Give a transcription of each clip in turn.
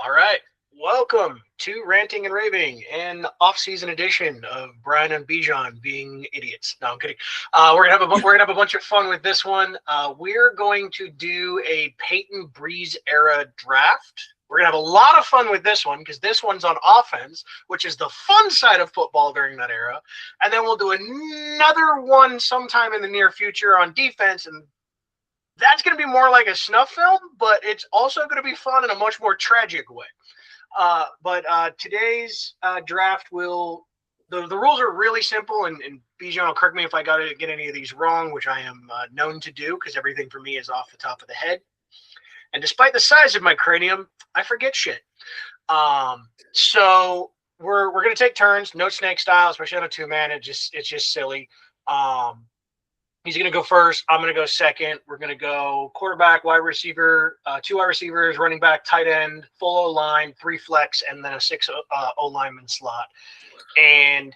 All right. Welcome to Ranting and Raving, an off-season edition of Brian and Bijon being idiots. No, I'm kidding. We're gonna have a bunch of fun with this one. We're going to do a Payton Brees era draft. We're gonna have a lot of fun with this one because this one's on offense, which is the fun side of football during that era. And then we'll do another one sometime in the near future on defense, and that's going to be more like a snuff film, but it's also going to be fun in a much more tragic way. But today's draft will the rules are really simple, and Bijan will correct me if I got to get any of these wrong, which I am known to do because everything for me is off the top of the head. And despite the size of my cranium, I forget shit. So we're going to take turns, no snake style, especially on a two-man. It's just silly. He's going to go first. I'm going to go second. We're going to go quarterback, wide receiver, two wide receivers, running back, tight end, full O-line, 3 flex, and then a 6 O-lineman slot. And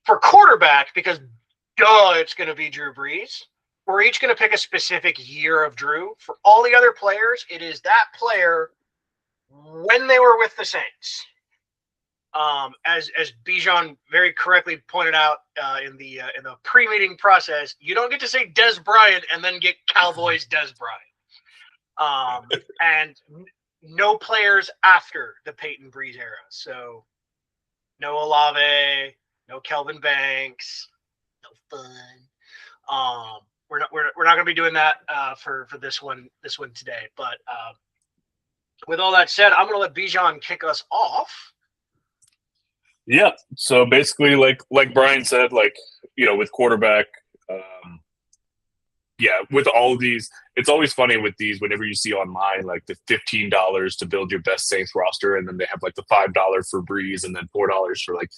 for quarterback, because it's going to be Drew Brees, we're each going to pick a specific year of Drew. For all the other players, it is that player when they were with the Saints. As Bijan very correctly pointed out in the pre-meeting process, you don't get to say Dez Bryant and then get Cowboys Dez Bryant. And no players after the Payton Brees era. So no Olave, no Kelvin Banks, no fun. We're not going to be doing that for this one today. But with all that said, I'm going to let Bijan kick us off. Yeah. So basically, like Brian said, with quarterback, with all of these, it's always funny with these whenever you see online, like the $15 to build your best Saints roster, and then they have like the $5 for Brees and then $4 for like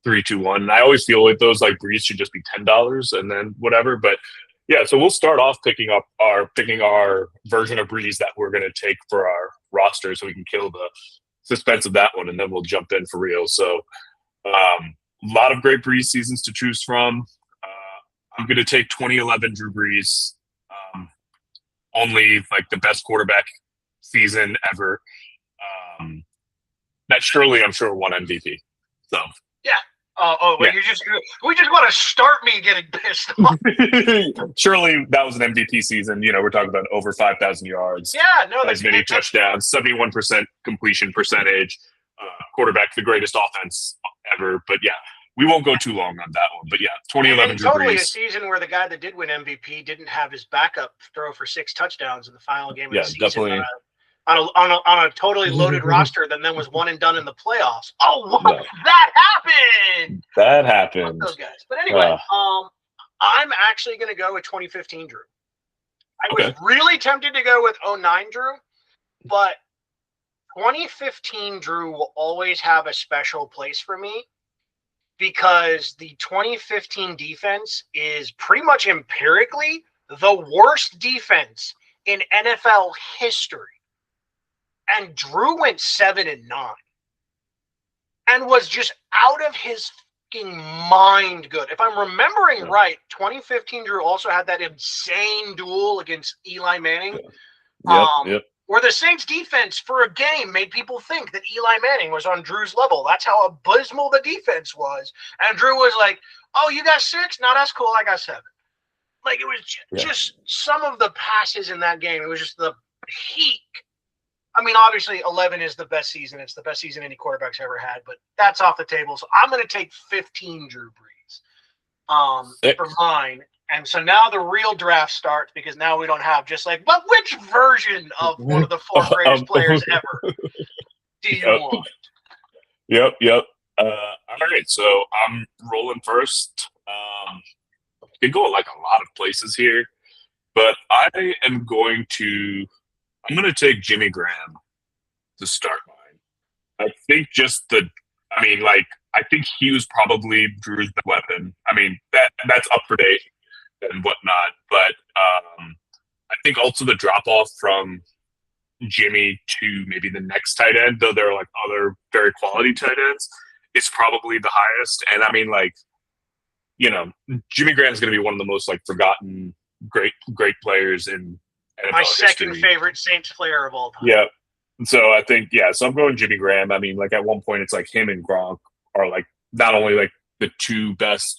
3-2-1. And I always feel like those like Brees should just be $10 and then whatever. But yeah, so we'll start off picking our version of Brees that we're going to take for our roster so we can kill the suspense of that one, and then we'll jump in for real. So a lot of great Brees seasons to choose from. I'm going to take 2011 Drew Brees, only like the best quarterback season ever. That surely, I'm sure, won MVP. So yeah. Yeah. We just want to start me getting pissed off. Surely that was an MVP season. We're talking about over 5,000 yards. Yeah, no, as many touchdowns, 71% completion percentage. Quarterback, the greatest offense ever. But yeah, we won't go too long on that one. But yeah, 2011 Drew totally Brees. A season where the guy that did win MVP didn't have his backup throw for 6 touchdowns in the final game of the season. Definitely. On a totally loaded roster, then was one and done in the playoffs. Oh, that happened! That happened. Fuck those guys. But anyway, I'm actually going to go with 2015 Drew. I was really tempted to go with 09 Drew, but 2015 Drew will always have a special place for me because the 2015 defense is pretty much empirically the worst defense in NFL history. And Drew went 7-9 and was just out of his fucking mind good. If I'm remembering right, 2015 Drew also had that insane duel against Eli Manning. Yep. Where the Saints defense for a game made people think that Eli Manning was on Drew's level. That's how abysmal the defense was. And Drew was like, oh, you got 6? No, that's cool. I got 7. Like, it was just some of the passes in that game. It was just the peak. I mean, obviously, 11 is the best season. It's the best season any quarterback's ever had. But that's off the table. So I'm going to take 15 Drew Brees for mine. And so now the real draft starts because now we don't have just like, but which version of one of the 4 greatest players ever do you want? Yep. All right, so I'm rolling first. Could go like a lot of places here, but I'm going to take Jimmy Graham to start mine. I think I think he was probably Drew's weapon. I mean, that's up for date and whatnot. But I think also the drop off from Jimmy to maybe the next tight end, though there are like other very quality tight ends, is probably the highest. And I mean, like, Jimmy Graham's going to be one of the most like forgotten great players in NFL my second history. favorite Saints player of all time. Yeah, So I think, yeah, so I'm going Jimmy Graham. I mean, like at one point it's like him and Gronk are like not only like the two best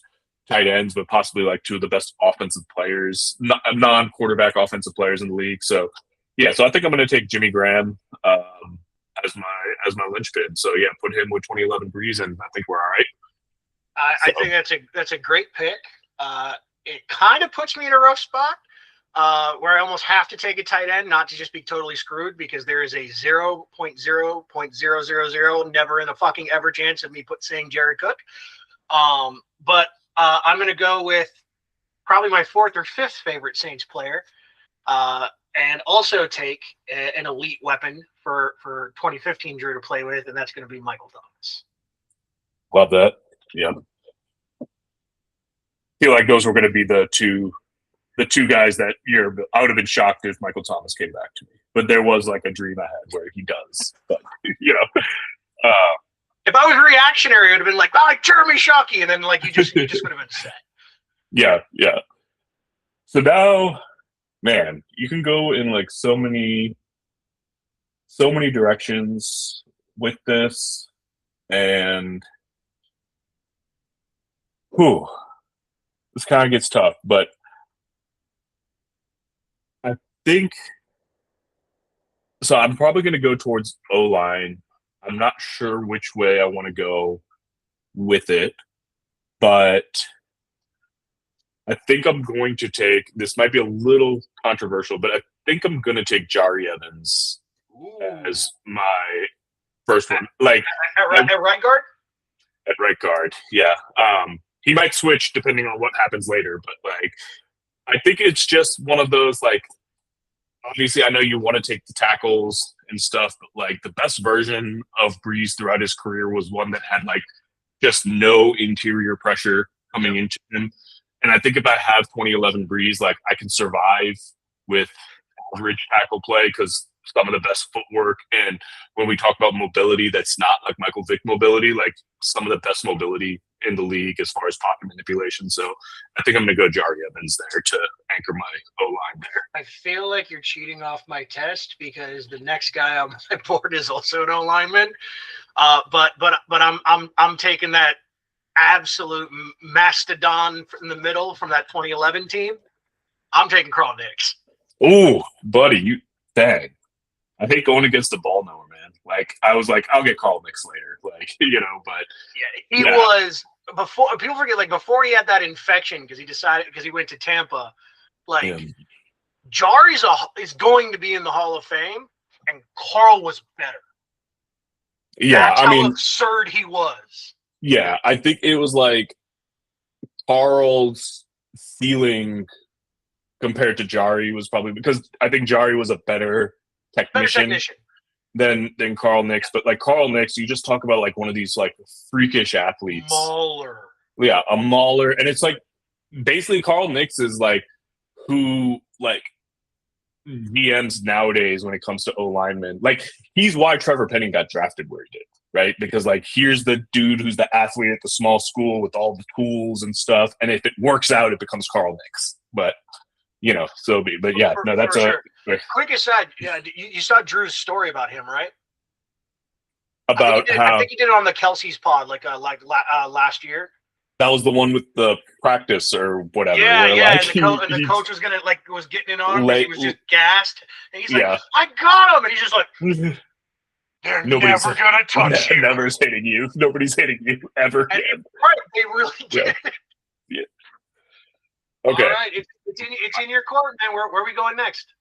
tight ends, but possibly like two of the best offensive players, non-quarterback offensive players in the league. So yeah, so I think I'm going to take Jimmy Graham as my linchpin. So yeah, put him with 2011 Brees, and I think we're all right. I think that's a great pick. It kind of puts me in a rough spot where I almost have to take a tight end, not to just be totally screwed, because there is a 0.0.000 never in the fucking ever chance of me saying Jared Cook. But I'm going to go with probably my fourth or fifth favorite Saints player, and also take an elite weapon for 2015 Drew to play with, and that's going to be Michael Thomas. Love that. Yeah. Feel like those were going to be the two guys that year. I would have been shocked if Michael Thomas came back to me, but there was like a dream I had where he does. But you know, if I was reactionary, it would have been like, "Oh, like Jeremy Shockey," and then like you just would have been set. Yeah. So now, man, you can go in like so many directions with this, and this kind of gets tough, but I think so. I'm probably going to go towards O-line. I'm not sure which way I want to go with it, but I think I'm going to take, this might be a little controversial, but I think I'm going to take Jari Evans as my first one. Like at right guard? At right guard, yeah. He might switch depending on what happens later, but like I think it's just one of those, like, obviously I know you want to take the tackles and stuff, but like the best version of Brees throughout his career was one that had like just no interior pressure coming into him. And I think if I have 2011 Brees, like I can survive with average tackle play because some of the best footwork. And when we talk about mobility, that's not like Michael Vick mobility, like some of the best mobility in the league as far as pocket manipulation. So I think I'm going to go Jari Evans there to anchor my O-line there. I feel like you're cheating off my test because the next guy on my board is also an O-lineman. But I'm taking that absolute mastodon in the middle from that 2011 team. I'm taking Carl Nicks. Oh, buddy, dang. I hate going against the ball knower, man. Like I was like, I'll get Carl Nicks later, like but yeah, he was before. People forget, like before he had that infection because he went to Tampa. Like Jari is going to be in the Hall of Fame, and Carl was better. Yeah, that's how absurd he was. Yeah, I think it was like Carl's ceiling compared to Jari was probably because I think Jari was a better technician than Carl Nicks. But like Carl Nicks, you just talk about like one of these like freakish athletes. Mauler. Yeah, a mauler. And it's like basically Carl Nicks is like who like GMs nowadays when it comes to O-linemen. Like he's why Trevor Penning got drafted where he did. Right? Because like here's the dude who's the athlete at the small school with all the tools and stuff. And if it works out, it becomes Carl Nicks. But so be. But yeah, no, that's sure. Quick aside, yeah, you saw Drew's story about him, right? About I think he did it on the Kelsey's pod last year. That was the one with the practice or whatever. Yeah, like, and the coach was was getting it on him. He was just gassed, and he's like, "I got him," and he's just like. They're Nobody's never gonna touch you. Never's hitting you. Nobody's hitting you ever again. Right, they really did. Yeah. Okay. All right, it's in your court, man. Where are we going next?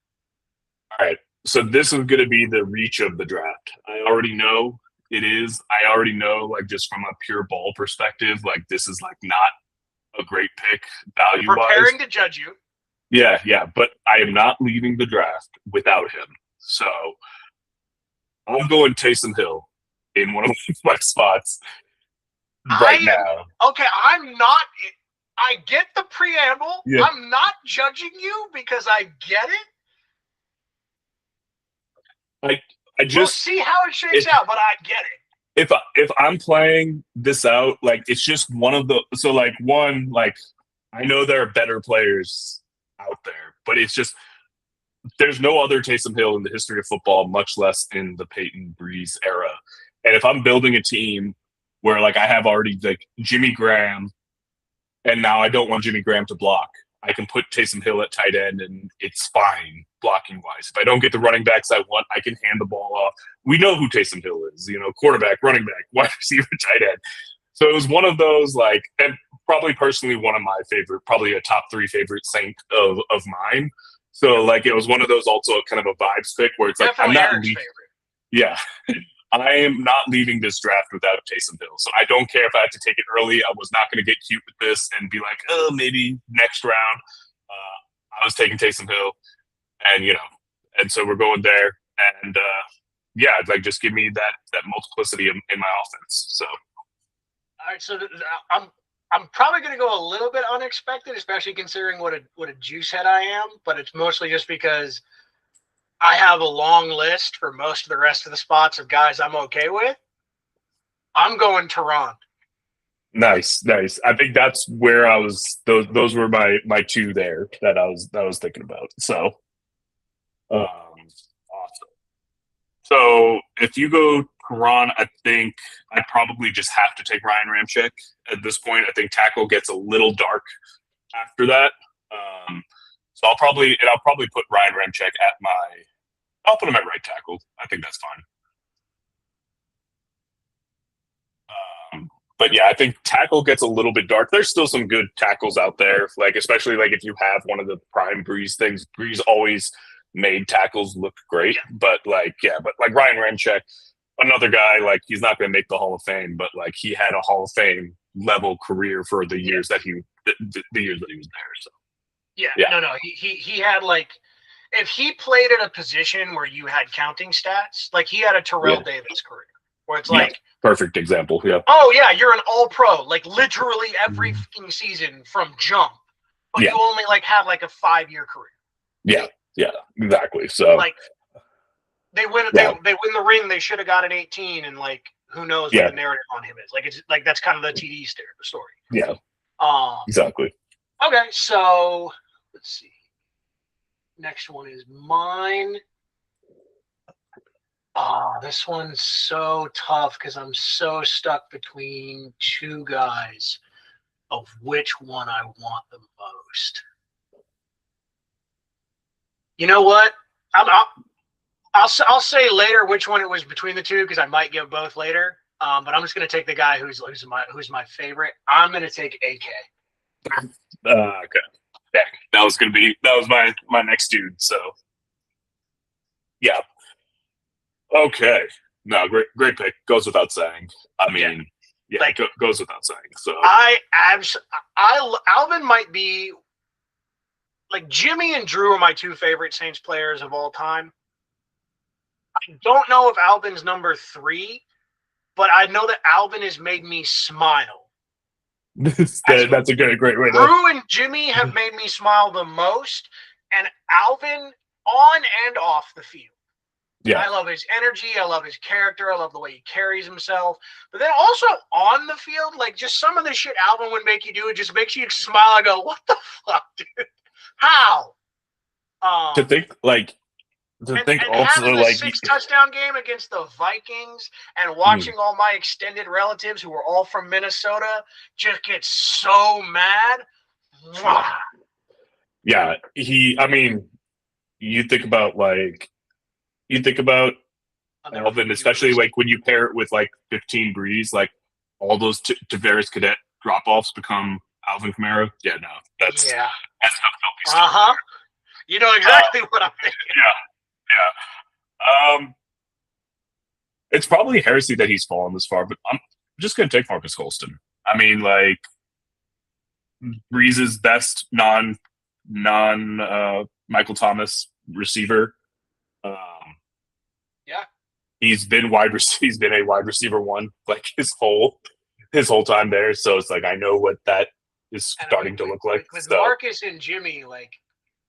All right. So this is going to be the reach of the draft. I already know it is. I already know, like, just from a pure ball perspective, like this is like not a great pick value-wise. Preparing to judge you. Yeah. But I am not leaving the draft without him. So. I'm going Taysom Hill in one of my spots now. Okay, I'm not. I get the preamble. Yeah. I'm not judging you because I get it. I just we'll see how it shakes out, but I get it. If I'm playing this out, like it's just one of the I know there are better players out there, but it's just there's no other Taysom Hill in the history of football, much less in the Payton Brees era. And if I'm building a team where like I have already like Jimmy Graham, and now I don't want Jimmy Graham to block, I can put Taysom Hill at tight end, and it's fine blocking wise. If I don't get the running backs I want, I can hand the ball off. We know who Taysom Hill is, quarterback, running back, wide receiver, tight end. So it was one of those like, and probably personally one of my favorite, probably a top 3 favorite Saint of mine. So like it was one of those also kind of a vibes pick where it's like Definitely Eric's favorite. Yeah. I am not leaving this draft without Taysom Hill. So I don't care if I have to take it early. I was not going to get cute with this and be like, oh, maybe next round. I was taking Taysom Hill, and so we're going there. And like just give me that multiplicity in my offense. So. All right, so I'm probably going to go a little bit unexpected, especially considering what a juice head I am. But it's mostly just because I have a long list for most of the rest of the spots of guys I'm okay with. I'm going Tehran. Nice. I think that's where I was. Those were my 2 there that I was thinking about. So, awesome. So if you go Tehran, I think I probably just have to take Ryan Ramczyk at this point. I think tackle gets a little dark after that. So I'll probably put Ryan Ramczyk I'll put him at right tackle. I think that's fine. But yeah, I think tackle gets a little bit dark. There's still some good tackles out there, like especially like if you have one of the prime Brees things. Brees always made tackles look great, but like Ryan Ramczyk, another guy, like he's not going to make the Hall of Fame, but like he had a Hall of Fame level career for the years that he was there. So no, he had like, if he played at a position where you had counting stats, like he had a Terrell Davis career where it's like perfect example. Yeah. Oh yeah, you're an all pro, like literally every fucking season from jump, but you only like have like a 5-year career. Yeah, exactly. So like they win the ring, they should have got an 18, and like who knows what the narrative on him is. Like it's like that's kind of the TD story. Yeah. Exactly. Okay, so let's see. Next one is mine. Oh, this one's so tough because I'm so stuck between 2 guys of which one I want the most. You know what? I'll say later which one it was between the 2 because I might give both later. But I'm just going to take the guy who's my favorite. I'm going to take AK. Okay. Yeah, that was my next dude. So yeah. Okay. No, great pick. Goes without saying. I mean, goes without saying. So Alvin might be like Jimmy and Drew are my 2 favorite Saints players of all time. I don't know if Alvin's number 3, but I know that Alvin has made me smile. That's a great way. Drew and Jimmy have made me smile the most, and Alvin on and off the field. Yeah. I love his energy. I love his character. I love the way he carries himself. But then also on the field, like just some of the shit Alvin would make you do, it just makes you smile and go, what the fuck, dude? How? To think having a 6 touchdown game against the Vikings and watching all my extended relatives who were all from Minnesota just get so mad. Yeah, you think about Alvin, especially like when you pair it with like 15 Brees, like all those Tavares Cadet drop offs become Alvin Kamara. Yeah, no, that's how you know exactly what I'm thinking. Yeah. It's probably heresy that he's fallen this far, but I'm just gonna take Marcus Colston. I mean, like Breeze's best non Michael Thomas receiver. He's been a wide receiver 1 like his whole time there. So it's like I know what that is starting to look like. With Marcus and Jimmy, like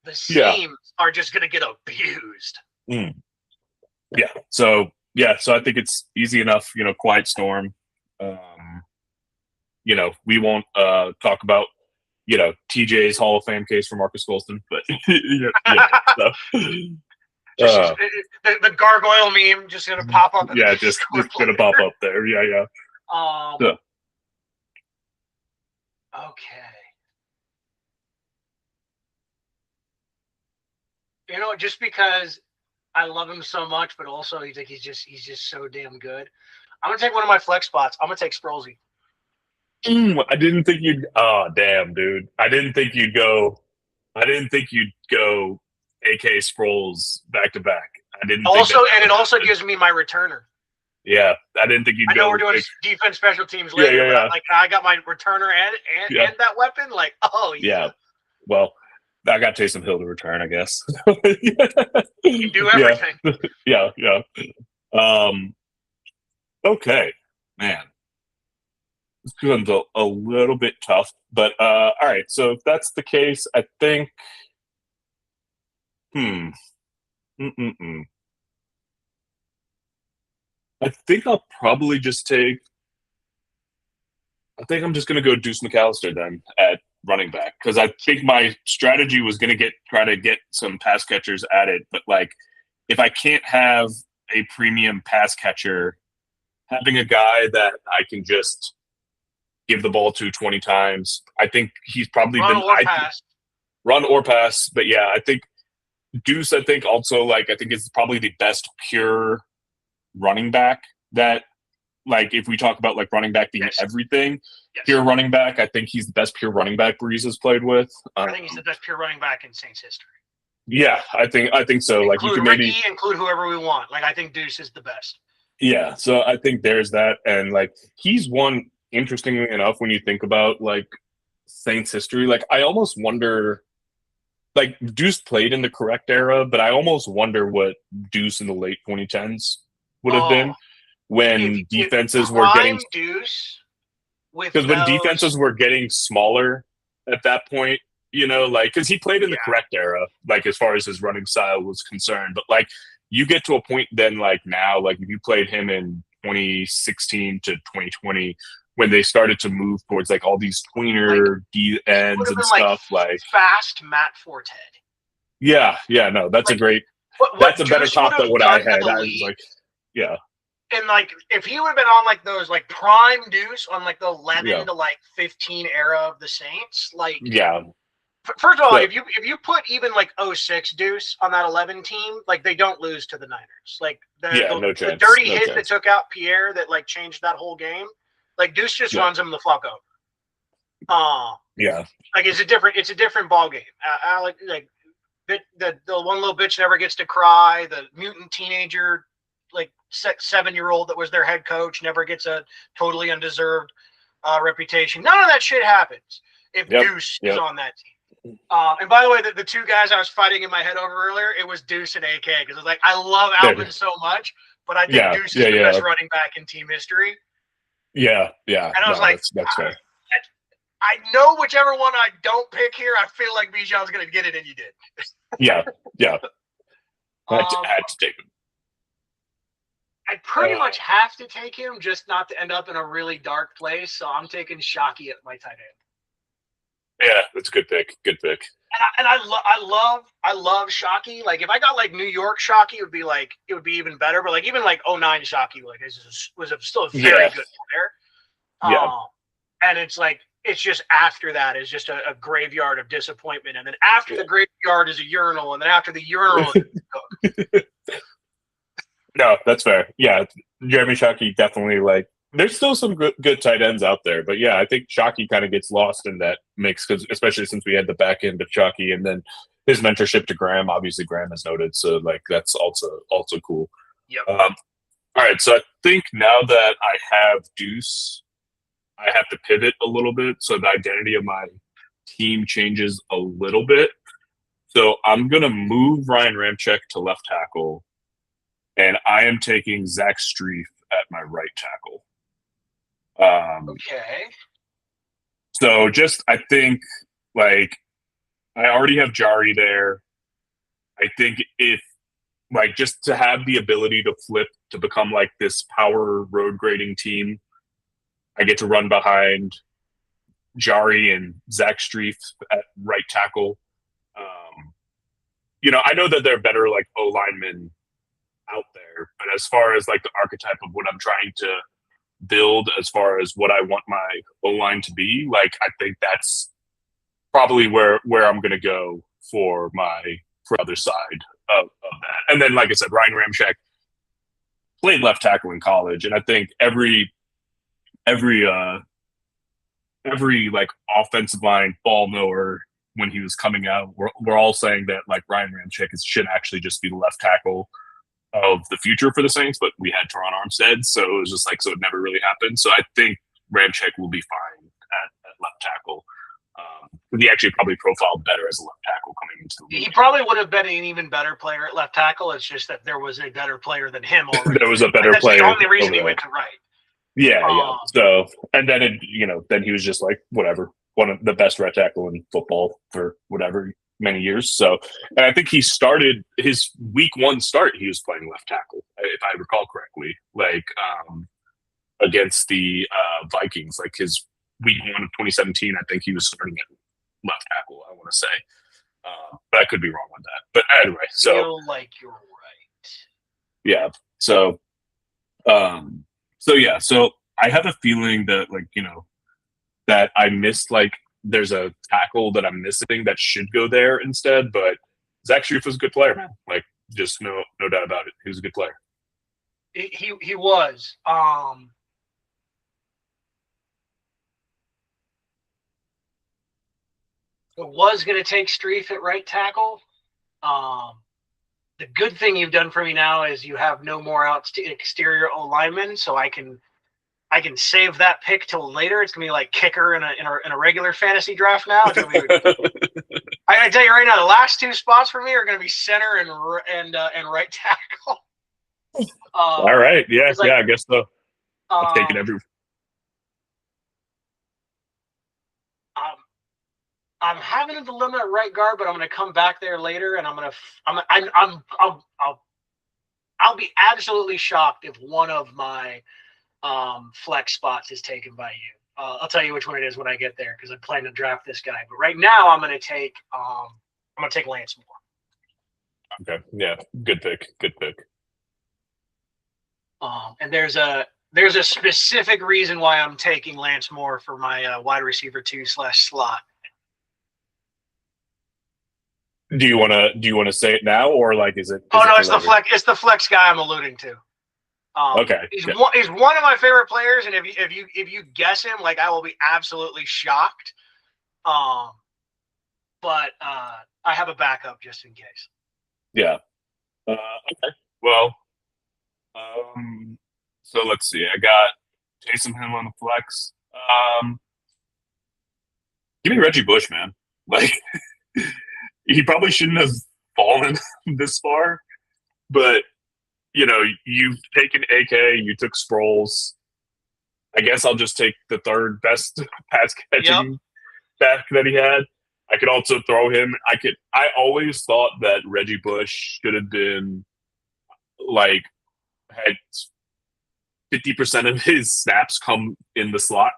the seams are just gonna get abused. Yeah. So I think it's easy enough, quiet storm. We won't talk about TJ's Hall of Fame case for Marcus Colston, but so, just the gargoyle meme just gonna pop up. Just gonna pop up there. Yeah. So. Okay. Just because I love him so much, but also he's just so damn good. I'm gonna take one of my flex spots. I'm gonna take Sproulsy. I didn't think you'd. Oh, damn, dude! I didn't think you'd go. AK Sproles back to back. I didn't. It also gives me my returner. Yeah, I didn't think you'd go. I know we're doing defense special teams later, but I got my returner and that weapon. Like, oh yeah. Well, I got Taysom Hill to return, I guess. You do everything. Yeah. Okay, man. It's going to a little bit tough, but all right. So if that's the case, I think. I think I'll probably just take. I think I'm just going to go Deuce McAllister then at running back because I think my strategy was going to try to get some pass catchers added, but like if I can't have a premium pass catcher, having a guy that I can just give the ball to 20 times, I think he's probably run or pass. But yeah, I think Deuce. I think also I think is probably the best pure running back that. Like if we talk about running back being everything, pure running back, I think he's the best pure running back Brees has played with. I think he's the best pure running back in Saints history. Yeah, I think so. Include Ricky, include whoever we want. I think Deuce is the best. Yeah, so I think there's that, and he's one. Interestingly enough, when you think about Saints history, I almost wonder. Deuce played in the correct era, but I almost wonder what Deuce in the late 2010s would have been. When defenses were getting because when defenses were getting smaller at that point, because he played in the correct era, as far as his running style was concerned. But you get to a point then, now, if you played him in 2016 to 2020, when they started to move towards all these tweener D ends and stuff, fast Matt Forte. Yeah, no, that's a great. That's a better top than what I had. I was yeah. And if he would have been on those prime Deuce on the 11 to 15 era of the Saints, first of all, if you put even 06 Deuce on that 11 team, they don't lose to the Niners. The dirty hit that took out Pierre that changed that whole game, Deuce just runs him the fuck over. It's a different ball game. The one little bitch never gets to cry. The mutant teenager 7-year-old that was their head coach never gets a totally undeserved reputation. None of that shit happens if Deuce is on that team. And by the way, the two guys I was fighting in my head over earlier, it was Deuce and AK because I was I love Alvin so much, but I think Deuce is the best running back in team history. Yeah. And I was that's fair. I know whichever one I don't pick here, I feel like Bijon's going to get it, and you did. Yeah. I had to take him. I pretty much have to take him just not to end up in a really dark place. So I'm taking Shockey at my tight end. Yeah, that's a good pick. Good pick. And I love Shockey. If I got New York Shockey, it would be even better. But even 09 Shockey, was still a very good player. Yeah. And it's just after that is just a graveyard of disappointment, and then after the graveyard is a urinal, and then after the urinal is a cook. No, that's fair. Yeah, Jeremy Shockey definitely there's still some good tight ends out there, but yeah, I think Shockey kind of gets lost in that mix because especially since we had the back end of Shockey and then his mentorship to Graham. Obviously, Graham is noted, so that's also cool. Yep. All right, so I think now that I have Deuce, I have to pivot a little bit, so the identity of my team changes a little bit. So I'm gonna move Ryan Ramczyk to left tackle. And I am taking Zach Strief at my right tackle. Okay. So I think I already have Jari there. I think if just to have the ability to flip to become this power road grading team, I get to run behind Jari and Zach Strief at right tackle. I know that they're better like O linemen out there, but as far as like the archetype of what I'm trying to build, as far as what I want my O line to be, like I think that's probably where I'm going to go for other side of that. And then, like I said, Ryan Ramczyk played left tackle in college, and I think every like offensive line ball knower when he was coming out, we're all saying that like Ryan Ramczyk should actually just be the left tackle of the future for the Saints, but we had Teron Armstead, so it was just like, so it never really happened. So I think Ramczyk will be fine at left tackle. He actually probably profiled better as a left tackle coming into the league. He probably would have been an even better player at left tackle. It's just that there was a better player than him already. There was a better player. That's the only reason he went to right. Yeah. So, and then then he was just like, whatever, one of the best right tackle in football for whatever many years. So, and I think he started his week 1 start. He was playing left tackle, if I recall correctly, like against the Vikings. Like his week 1 of 2017, I think he was starting at left tackle, I want to say, but I could be wrong on that. But anyway, so I feel like you're right. Yeah. So, so I have a feeling that that I missed, like there's a tackle that I'm missing that should go there instead. But Zach Strief was a good player, man. Like just no doubt about it. He was a good player. He was. It was going to take Strief at right tackle. The good thing you've done for me now is you have no more exterior O linemen, so I can save that pick till later. It's gonna be like kicker in a regular fantasy draft now. It's gonna be, I tell you right now, the last 2 spots for me are gonna be center and right tackle. All right, yeah, I guess so. I'm taking every. I'm having a dilemma at right guard, but I'm going to come back there later, and I'll be absolutely shocked if one of my flex spots is taken by you. I'll tell you which one it is when I get there because I plan to draft this guy. But right now, I'm going to take Lance Moore. Okay, yeah, good pick. And there's a specific reason why I'm taking Lance Moore for my wide receiver 2/slot. Do you want to say it now, or like is it? It's the flex. It's the flex guy I'm alluding to. Okay, he's one of my favorite players, and if you guess him, like I will be absolutely shocked. But I have a backup just in case. Yeah. Okay. Well. So let's see. I got Taysom Hill on the flex. Give me Reggie Bush, man. Like. He probably shouldn't have fallen this far, but you've taken AK, you took Sproles. I guess I'll just take the third best pass catching back that he had. I could also throw him. I always thought that Reggie Bush should have been had 50% of his snaps come in the slot,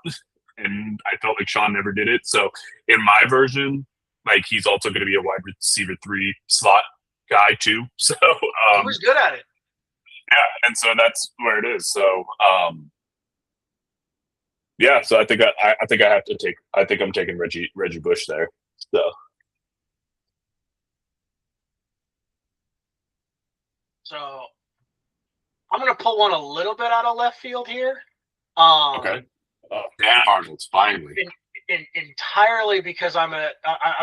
and I felt like Sean never did it. So in my version, like he's also going to be a wide receiver 3 slot guy too. So he was good at it. Yeah, and so that's where it is. So so I think I have to take. I think I'm taking Reggie Bush there. So I'm going to pull one a little bit out of left field here. Okay. Dan Arnold's finally. Entirely because I'm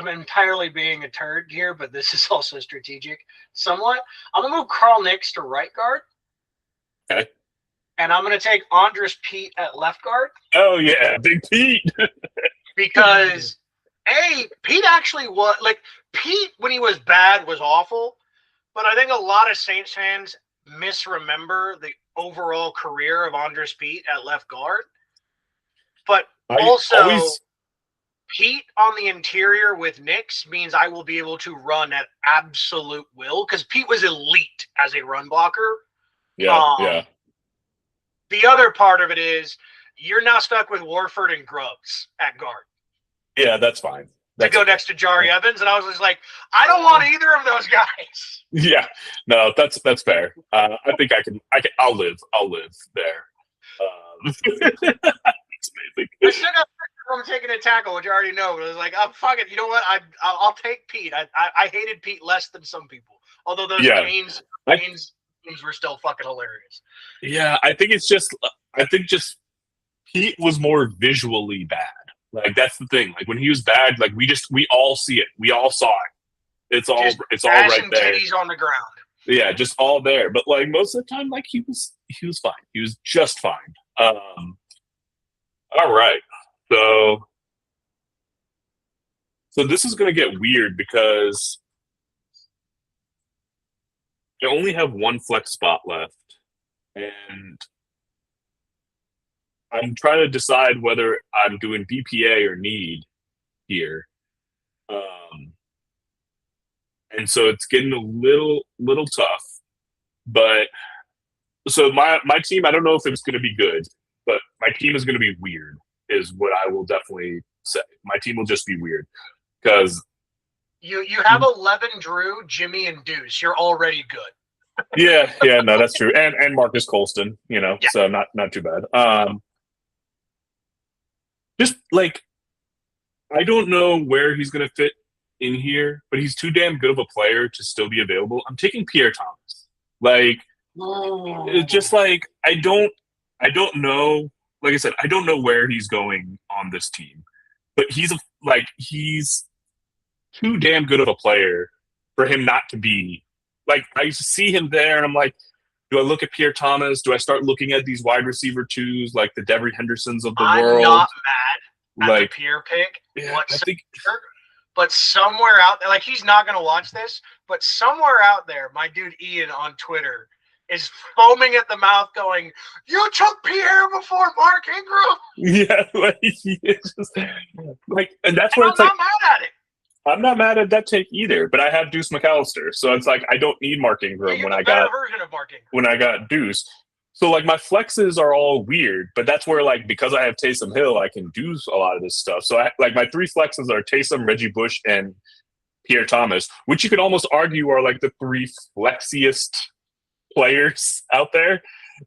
entirely being a turd here, but this is also strategic somewhat. I'm gonna move Carl Nix to right guard. Okay. And I'm gonna take Andres Pete at left guard. Oh yeah, Big Pete. Because Pete actually was Pete when he was bad was awful, but I think a lot of Saints fans misremember the overall career of Andres Pete at left guard. But Pete on the interior with Nix means I will be able to run at absolute will because Pete was elite as a run blocker. Yeah. The other part of it is you're now stuck with Warford and Grubbs at guard. Yeah, that's fine. To go next to Jari Evans, and I was just like, I don't want either of those guys. Yeah, no, that's fair. I think I'll live there. It's amazing. I still got from taking a tackle, which I already know. But I was like, I'm fucking. You know what? I'll take Pete. I hated Pete less than some people, although those Canes were still fucking hilarious. Yeah, I think just Pete was more visually bad. Like that's the thing. Like when he was bad, like we all see it. We all saw it. It's all right there. Titties on the ground. Yeah, just all there. But like most of the time, like he was fine. He was just fine. All right. So this is gonna get weird because I only have one flex spot left, and I'm trying to decide whether I'm doing BPA or need here. And so it's getting a little tough. But so my team, I don't know if it's going to be good, but my team is going to be weird, is what I will definitely say. My team will just be weird because you have 11 Drew, Jimmy, and Deuce. You're already good. yeah, no, that's true, and Marcus Colston, so not too bad. Just like I don't know where he's going to fit in here, but he's too damn good of a player to still be available. I'm taking Pierre Thomas. Like, it's just like I don't know. Like I said, I don't know where he's going on this team, but he's too damn good of a player for him not to be. Like, I see him there, and I'm like, do I look at Pierre Thomas? Do I start looking at these wide receiver twos, like the Devery Hendersons of the world? I'm not mad at the Pierre pick. Yeah, I think. But somewhere out there, like he's not going to watch this, but somewhere out there, my dude Ian on Twitter is foaming at the mouth going, you took Pierre before Mark Ingram? Yeah, like, it's just, like, and that's where it's like, I'm not mad at it. I'm not mad at that take either, but I have Deuce McAllister, so it's like I don't need Mark Ingram when I got Deuce. So like my flexes are all weird, but that's where like because I have Taysom Hill, I can do a lot of this stuff. So like my three flexes are Taysom, Reggie Bush, and Pierre Thomas, which you could almost argue are like the three flexiest players out there.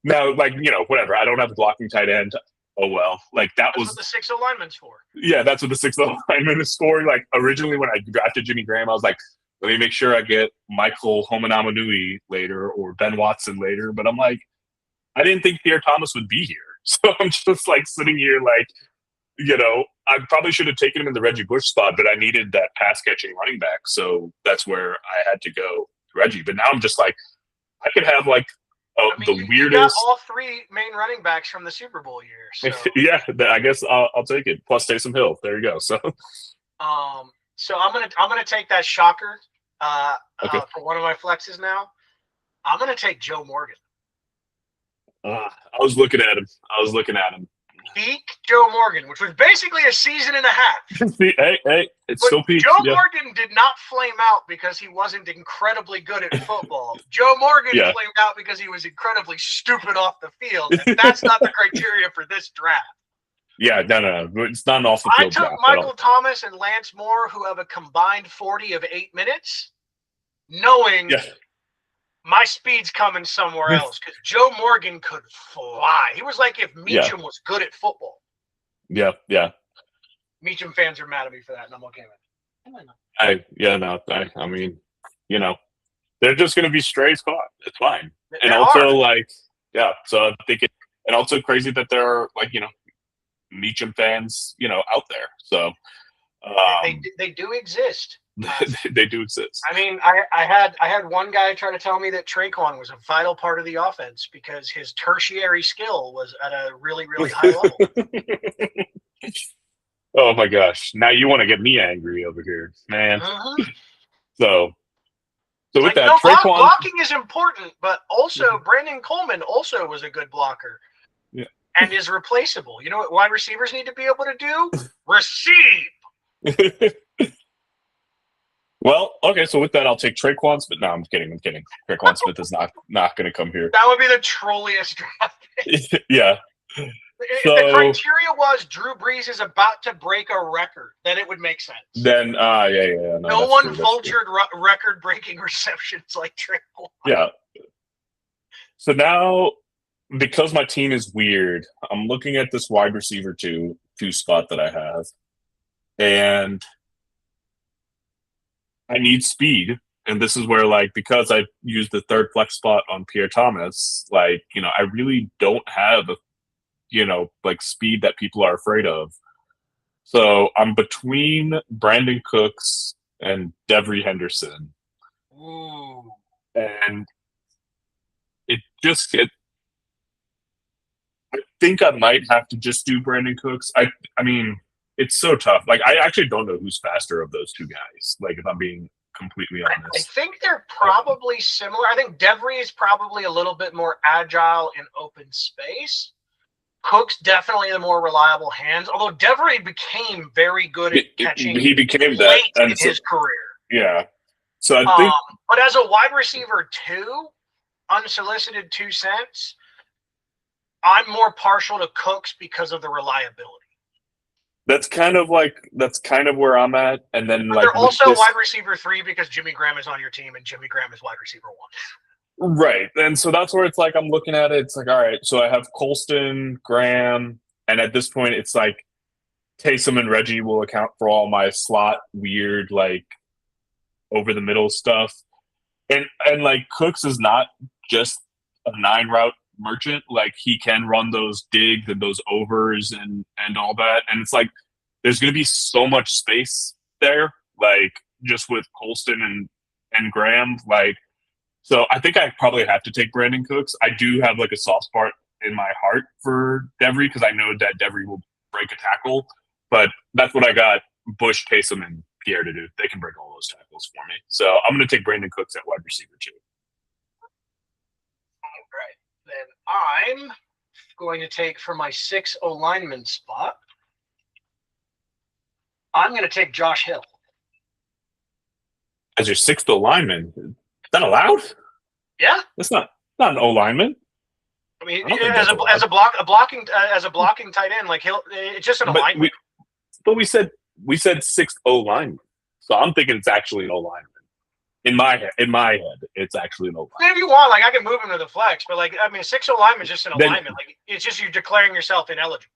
Now, like whatever. I don't have a blocking tight end. Oh well, like that's what the 6 alignment's for. Yeah, that's what the 6 alignment is for. Like originally when I drafted Jimmy Graham, I was like, let me make sure I get Michael Homenamanui later or Ben Watson later. But I'm like, I didn't think Pierre Thomas would be here. So I'm just like sitting here like, I probably should have taken him in the Reggie Bush spot, but I needed that pass catching running back. So that's where I had to go to Reggie. But now I'm just like, I could have like the weirdest. You got all 3 main running backs from the Super Bowl year. So. Yeah, I guess I'll take it. Plus Taysom Hill. There you go. So, so I'm gonna take that shocker for one of my flexes now. I'm gonna take Joe Morgan. I was looking at him. Peak Joe Morgan, which was basically a season and a half. hey, it's still peak. Joe Morgan did not flame out because he wasn't incredibly good at football. Joe Morgan flamed out because he was incredibly stupid off the field, and that's not the criteria for this draft. Yeah, no, it's not an off the field draft. I took Michael Thomas and Lance Moore, who have a combined 40 of 8 minutes, knowing my speed's coming somewhere else because Joe Morgan could fly. He was like if Meacham was good at football. Yeah. Meacham fans are mad at me for that, and I'm okay with it. I mean, they're just going to be strays caught. It's fine. And also, so I think and also crazy that there are, Meacham fans, out there. So they do exist. They do exist. I mean, I had one guy try to tell me that Traquan was a vital part of the offense because his tertiary skill was at a really, really high level. Oh my gosh! Now you want to get me angry over here, man. So with that, Traquan blocking is important, but also Brandon Coleman also was a good blocker. Yeah. And is replaceable. You know what wide receivers need to be able to do? Receive. Well, okay, so with that, I'll take Traquan Smith. No, I'm kidding. Traquan Smith is not going to come here. That would be the trolliest draft. Yeah. If the So criteria was Drew Brees is about to break a record, then it would make sense. then, yeah. No, No that's one true. vultured record-breaking receptions like Trey Lance. Yeah. So now, because my team is weird, I'm looking at this wide receiver two spot that I have, and I need speed. And this is where, like, because I used the third flex spot on Pierre Thomas, like, I really don't have like speed that people are afraid of. So I'm between Brandon Cooks and Devery Henderson. Ooh. And I think I might have to just do Brandon Cooks. I mean, it's so tough. Like, I actually don't know who's faster of those two guys. Like, if I'm being completely honest, I think they're probably similar. I think Devery is probably a little bit more agile in open space. Cook's definitely the more reliable hands, although Devery became very good at catching he became late that in his career. Yeah. So I think, but as a wide receiver two, unsolicited 2 cents, I'm more partial to Cooks because of the reliability. that's kind of where I'm at. And then, but like, they're also wide receiver 3 because Jimmy Graham is on your team and Jimmy Graham is wide receiver 1. Right. And so that's where it's like, I'm looking at it. It's like, all right, so I have Colston, Graham, and at this point, it's like Taysom and Reggie will account for all my slot weird, like, over the middle stuff. And like, Cooks is not just a 9-route merchant. Like, he can run those digs and those overs and all that. And it's like, there's going to be so much space there, like, just with Colston and Graham. Like, so I think I probably have to take Brandon Cooks. I do have, like, a soft spot in my heart for Devery because I know that Devery will break a tackle. But that's what I got Bush, Taysom, and Pierre to do. They can break all those tackles for me. So I'm going to take Brandon Cooks at wide receiver 2. All right. Then I'm going to take for my 6 O-lineman spot, I'm going to take Josh Hill. As your 6th O-lineman? Is that allowed? Yeah. That's not an O-lineman. I mean, as a blocking tight end, like it's just an alignment. But we said 6th O-lineman. So I'm thinking it's actually an O-lineman. In my head, it's actually an O-lineman. If you want, like, I can move him to the flex, but, like, I mean, 6 O-lineman is just an alignment. Like, it's just you declaring yourself ineligible.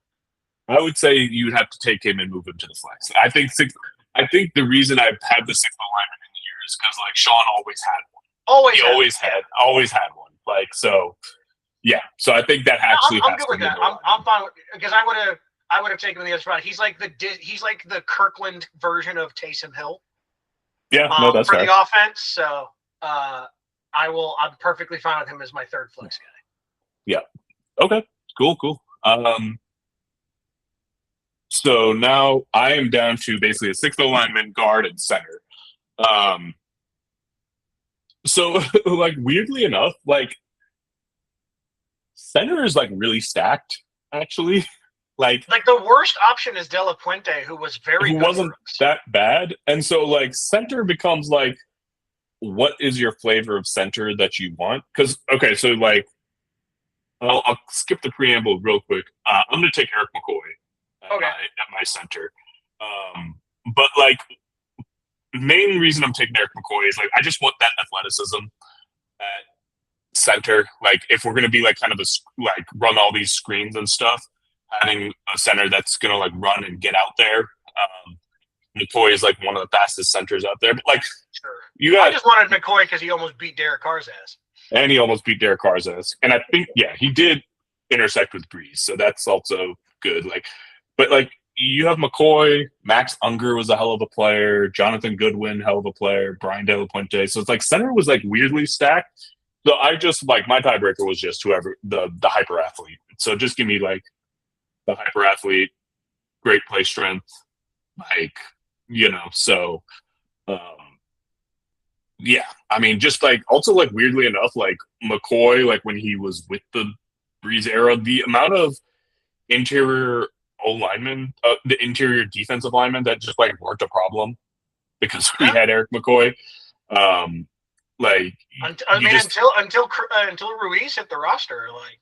I would say you'd have to take him and move him to the flex. I think the reason I've had the 6th O-lineman in the year is because, like, Sean always had one. He always had one. Like, so yeah. So I think that actually I'm good with that. I'm fine with, because I would have taken him the other spot. He's like the Kirkland version of Taysom Hill. Yeah, no, that's for fair. the offense. So I'm perfectly fine with him as my 3rd flex guy. Yeah. Okay. Cool. So now I am down to basically a 6th O-lineman, guard, and center. So, like, weirdly enough, like, center is, like, really stacked, actually. Like the worst option is De La Puente, who was who wasn't that bad. And so, like, center becomes, like, what is your flavor of center that you want? Because, okay, so, like, I'll skip the preamble real quick. I'm going to take Eric McCoy at my center. But, like, the main reason I'm taking Eric McCoy is, like, I just want that athleticism at center. Like, if we're going to be, like, kind of run all these screens and stuff, having a center that's going to, like, run and get out there. McCoy is, like, one of the fastest centers out there. But, like, sure. I just wanted McCoy because he almost beat Derek Carr's ass. And he almost beat Derek Carr's ass. And I think, yeah, he did intersect with Brees. So that's also good. Like, but, like, you have McCoy, Max Unger was a hell of a player, Jonathan Goodwin, hell of a player, Brian De La Puente. So it's like center was, like, weirdly stacked. So I just, like, my tiebreaker was just whoever the hyper athlete. So just give me, like, the hyper athlete, great play strength, like, so yeah. I mean, just, like, also, like, weirdly enough, like, McCoy, like, when he was with the Brees era, the amount of interior O-linemen, the interior defensive linemen that just, like, weren't a problem because we had Eric McCoy. Until Ruiz hit the roster, like.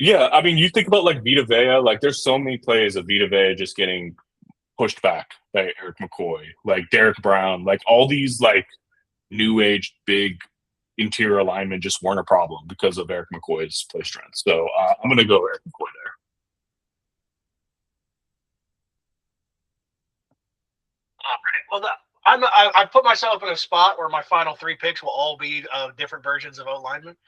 Yeah, I mean, you think about like Vita Vea, like there's so many plays of Vita Vea just getting pushed back by Eric McCoy, like Derek Brown, like all these like new age big interior alignment just weren't a problem because of Eric McCoy's play strength. So I'm going to go Eric McCoy there. All right. Well, I put myself in a spot where my final 3 picks will all be different versions of O linemen.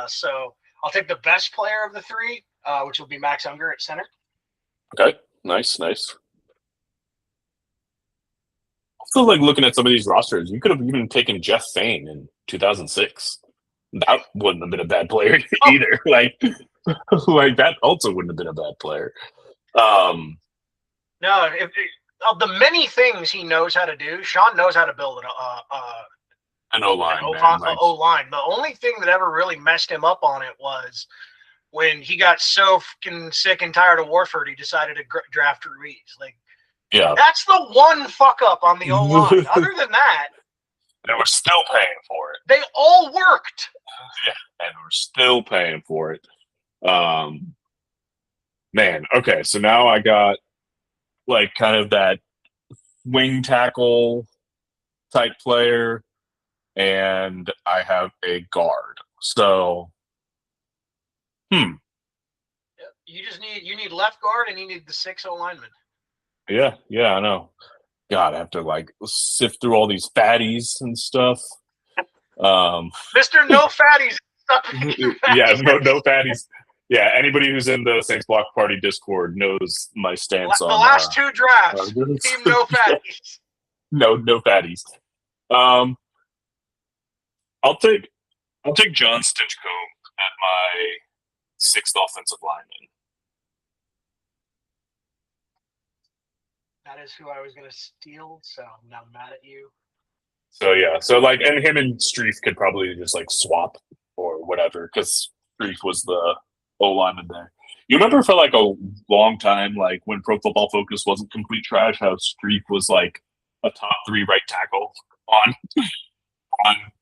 So I'll take the best player of the 3, which will be Max Unger at center. Okay, nice. I feel like looking at some of these rosters, you could have even taken Jeff Fain in 2006. That wouldn't have been a bad player either. Like that also wouldn't have been a bad player. No, of the many things he knows how to do, Sean knows how to build an O-line. O-line. The only thing that ever really messed him up on it was when he got so fucking sick and tired of Warford, he decided to draft Ruiz. Like, yeah, that's the one fuck up on the O-line. Other than that, and we're still paying for it. They all worked. Yeah, and we're still paying for it. Man, okay, so now I got like kind of that wing tackle type player, and I have a guard. So, You need left guard and you need the 6 O-linemen. Yeah, I know. God, I have to like sift through all these fatties and stuff. Mr. No Fatties. Yeah, no fatties. Yeah, anybody who's in the Saints Block Party Discord knows my stance on the last 2 drafts. Team No Fatties. No fatties. I'll take John Stinchcomb at my 6th offensive lineman. That is who I was going to steal, so I'm not mad at you. So yeah, so like, and him and Streif could probably just like swap or whatever, because Streif was the O lineman there. You remember for like a long time, like when Pro Football Focus wasn't complete trash, how Streif was like a top 3 right tackle on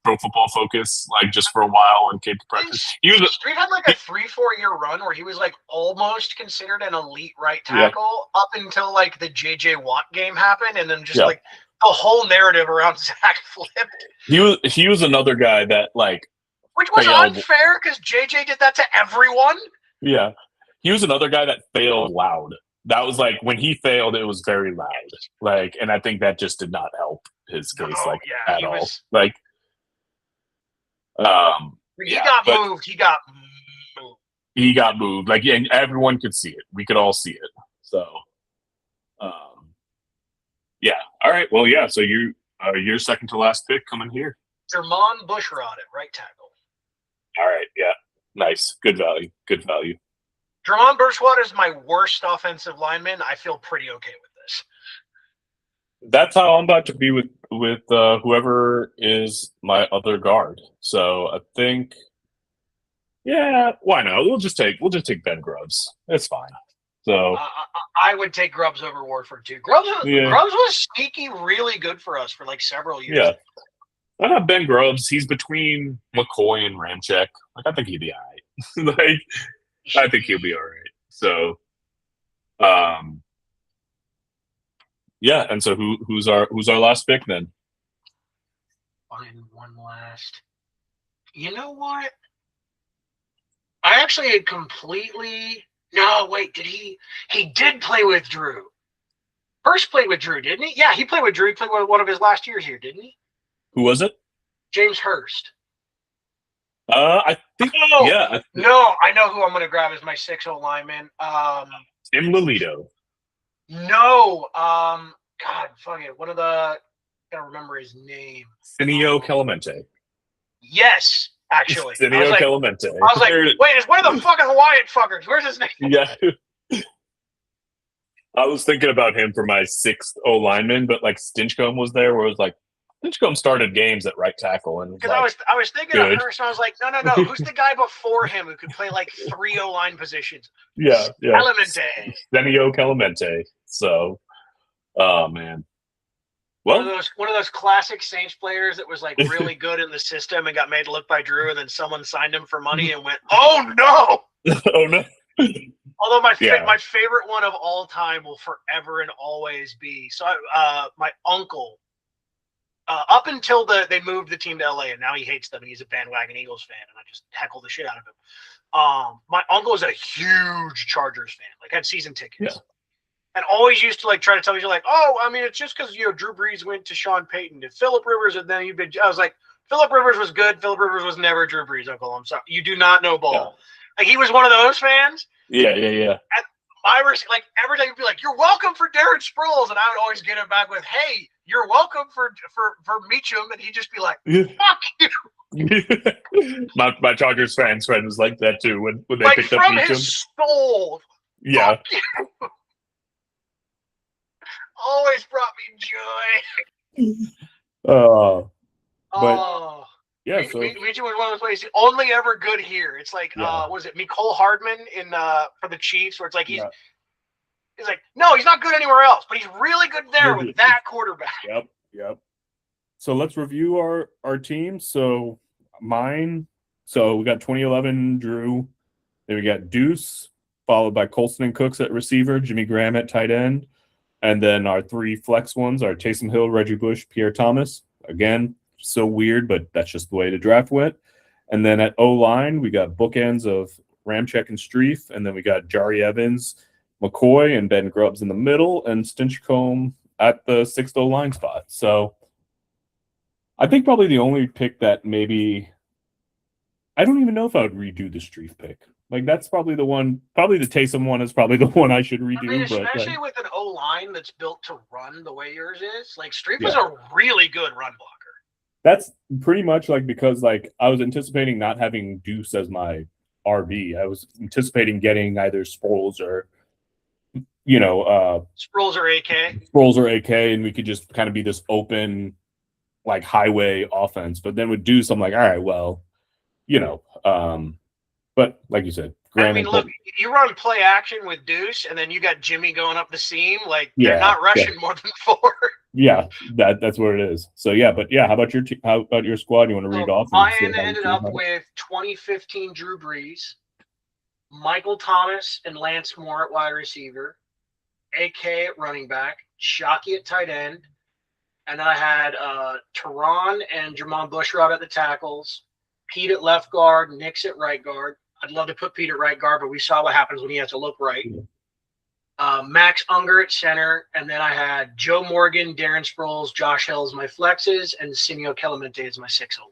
Pro Football Focus, like just for a while and came to practice. Streif had like a 3-4 year run where he was like almost considered an elite right tackle up until like the JJ Watt game happened, and then just like the whole narrative around Zach flipped. He was another guy that like, which was unfair because JJ did that to everyone. Yeah, he was another guy that failed loud. That was like when he failed, it was very loud. Like, and I think that just did not help his case at all. Like, he got moved. He got moved. Like, yeah, and everyone could see it. We could all see it. So, yeah. All right. Well, yeah. So your second to last pick coming here. Jermon Bushrod at right tackle. All right. Yeah. Nice. Good value. Jermon Bushrod is my worst offensive lineman. I feel pretty okay with this. That's how I'm about to be with whoever is my other guard. So I think, yeah, why not? We'll just take Ben Grubbs. It's fine. So I would take Grubbs over Warford too. Grubbs was sneaky, really good for us for like several years. Yeah, I got Ben Grubbs. He's between McCoy and Ramczyk. Like, I think he'd be all right. Like, I think he'll be all right. So, yeah. And so who's our last pick then? Find one last. You know what? I actually had completely. No, wait. He did play with Drew. Hurst played with Drew, didn't he? Yeah, he played with Drew. He played with one of his last years here, didn't he? Who was it? James Hurst. I think. No, yeah. No, I know who I'm going to grab as my 6-0 lineman. Tim Lolito. No. God, fuck it. What are the? I gotta remember his name. Cineo Clemente. Yes, actually. Cineo Clemente. I was like, wait, it's one of the fucking Hawaiian fuckers. Where's his name? Yeah. I was thinking about him for my 6th O lineman, but like Stinchcomb was there, where it was like Stinchcomb started games at right tackle, and because I was thinking of Hurst, and I was like, no. Who's the guy before him who could play like 3 O line positions? Yeah. Clemente. Cineo Clemente. So, oh man. Well, one of those classic Saints players that was like really good in the system and got made to look by Drew, and then someone signed him for money and went, "Oh no!" Oh no. Although my Yeah. my favorite one of all time will forever and always be my uncle. Up until they moved the team to LA, and now he hates them, and he's a bandwagon Eagles fan, and I just heckle the shit out of him. My uncle is a huge Chargers fan, like had season tickets. Yeah. And always used to like try to tell me, like, oh, I mean, it's just because Drew Brees went to Sean Payton and Phillip Rivers, and then I was like, Phillip Rivers was good. Phillip Rivers was never Drew Brees, Uncle. I'm sorry, you do not know ball. Yeah. Like he was one of those fans. Yeah. And like every time you'd be like, "You're welcome for Darren Sproles," and I would always get him back with, "Hey, you're welcome for Meacham," and he'd just be like, "Fuck you." my Chargers friend was like that too when they like picked up from Meacham. His soul. Yeah. Always brought me joy. Yeah. Meacham was one of those plays. Only ever good here. It's like, was it Mecole Hardman in for the Chiefs, where it's like he's like, no, he's not good anywhere else, but he's really good there with that quarterback. Yep. So let's review our team. So mine. So we got 2011 Drew. Then we got Deuce, followed by Colston and Cooks at receiver, Jimmy Graham at tight end. And then our three flex ones are Taysom Hill, Reggie Bush, Pierre Thomas. Again, so weird, but that's just the way the draft went. And then at O-line, we got bookends of Ramczyk and Streif. And then we got Jari Evans, McCoy, and Ben Grubbs in the middle, and Stinchcomb at the 6th O-line spot. So I think probably the only pick that maybe – I don't even know if I would redo the Streif pick. Like, that's probably the one – probably the Taysom one is probably the one I should redo. I mean, especially with an O-line that's built to run the way yours is. Like, Streif is a really good run blocker. That's pretty much like because, like, I was anticipating not having Deuce as my RB. I was anticipating getting either Sproles or, Sproles or AK. Sproles or AK, and we could just kind of be this open, like, highway offense. But then with Deuce, I'm like, all right, well, but like you said, I mean, look, you run play action with Deuce, and then you got Jimmy going up the seam. Like, they're not rushing more than 4. Yeah, that's what it is. So how about your squad? You want to read off? Mine ended up with 2015 Drew Brees, Michael Thomas and Lance Moore at wide receiver, AK at running back, Shockey at tight end, and then I had Teron and Jermon Bushrod at the tackles, Pete at left guard, Nix at right guard. I'd love to put Pete at right guard, but we saw what happens when he has to look right. Max Unger at center, and then I had Joe Morgan, Darren Sproles, Josh Hill as my flexes, and Simio Kelemete as my 6-0 line.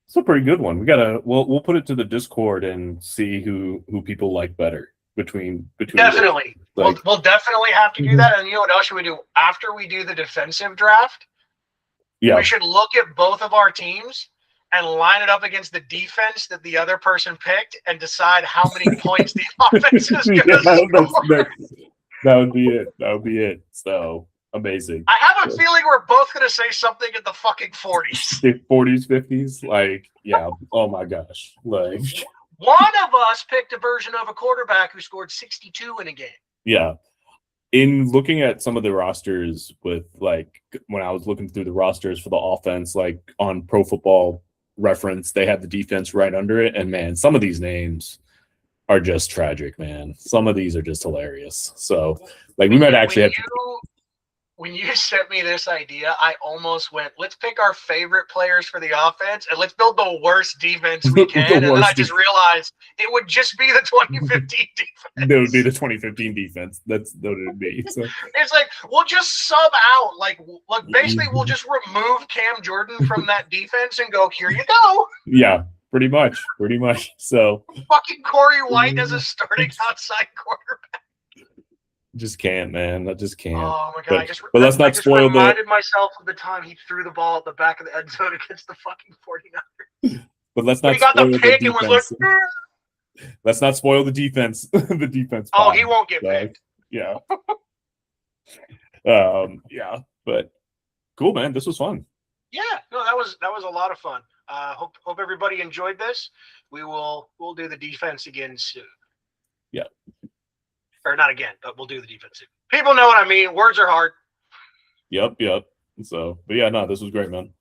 It's a pretty good one. We'll put it to the Discord and see who people like better between. Definitely, we'll definitely have to do that. And you know what else should we do after we do the defensive draft? Yeah, we should look at both of our teams and line it up against the defense that the other person picked and decide how many points the offense is going to score. That would be it. That would be it. So amazing. I have a feeling we're both going to say something in the fucking 40s. 40s, 50s. Like, yeah. Oh my gosh. Like, one of us picked a version of a quarterback who scored 62 in a game. Yeah. In looking at some of the rosters with, like, when I was looking through the rosters for the offense, like on Pro Football Reference, they had the defense right under it. And man, some of these names are just tragic, man. Some of these are just hilarious. So, like, we might actually have to. When you sent me this idea, I almost went, let's pick our favorite players for the offense and let's build the worst defense we can. And then I just realized it would just be the 2015 defense. It would be the 2015 defense. That's what it would be. So. It's like, we'll just sub out. Like basically, we'll just remove Cam Jordan from that defense and go, here you go. Yeah, pretty much. So. Fucking Corey White as a starting outside quarterback. Just can't, man. I just can't. Oh my god! But let's not spoil I reminded myself of the time he threw the ball at the back of the end zone against the fucking 49ers. But let's not. He got the pick and was like, let's not spoil the defense. The defense. Oh, he won't get picked. Yeah. Yeah. But cool, man. This was fun. Yeah. No, that was a lot of fun. Hope everybody enjoyed this. We'll do the defense again soon. Yeah. Or not again, but we'll do the defensive. People know what I mean. Words are hard. Yep. So, but yeah, no, this was great, man.